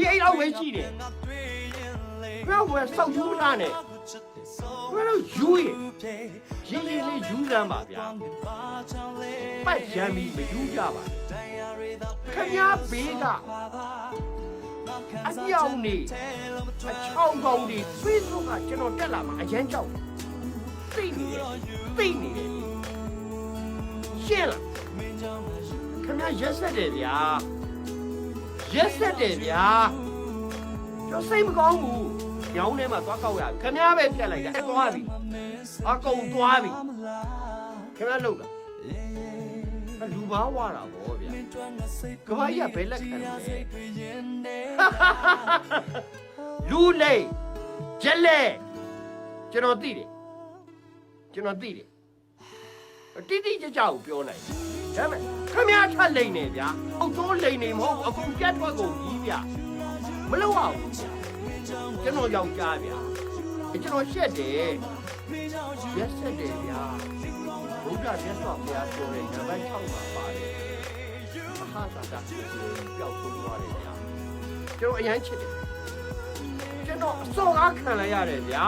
ဒီအိတ်တော့ဝဲရှိတယ်ဘယ်ဝဲစောက်ယူလာနဲ့ဘယ်လိုယူရင်လေးယူစမ်းပါဗျာပတ်ရမ်းပြီးမယူကြပါခင်ဗျားဘေးကအညောင်နေအချောင်းကောင်းနေဖေးဆုံးကကျွန်တော်တက်လာမှာအရန်ကြောက်သိနေတယ်ရှင်းလားခင်ဗျားရက်ဆက်တယ်ဗျာကျွန်တော်စိတ်မကောင်းဘူးညောင်းထဲမှာသွားကောက်ရခင်ဗျားပဲဖြတ်လိုက်တာသွားပြီအကုန်သွားပြီခင်ဗျားလုံလားလူဘာဝတာဗောဗျာကဘာကြီးကဘယ်လက်ခံလဲလူလေကျက်လေကျွန်တော်သိတယ်တိကျကျကိုပြောနိုင်ဒါပေမဲ့ခင်ဗျားထလိမ့်နေဗျာအောက်တိုးလိမ့်နေမဟုတ်အကုန်ပြတ်ထွက်ကုန်ကြီးဗျာမလုပ်အောင်ကျွန်တော်ယောက်ျားဗျာကျွန်တော်ရှက်တယ်ရက်ဆက်တယ်ဗျာဘုရားမြတ်စွာဘုရားပြောတဲ့နံပါတ်6မှာပါတယ်မဟာသာတာပျောက်ဆုံးသွားတယ်ဗျာကျွန်တော်အရန်ချစ်တယ်ကျွန်တော်အစောကားခံလိုက်ရတယ်ဗျာ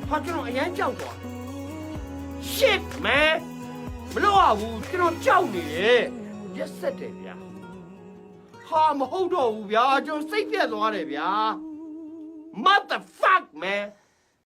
ဟာကျွန်တော်အရန်ကြောက်သွား shit man မလို့ရဘူးကျွန်တော်ကြောက်နေတယ်ရက်ဆက်တယ်ဗျာဟာမဟုတ်တော့ဘူးဗျာကျွန်တော်စိတ်ပြတ်သွားတယ်ဗျာ motherfuck man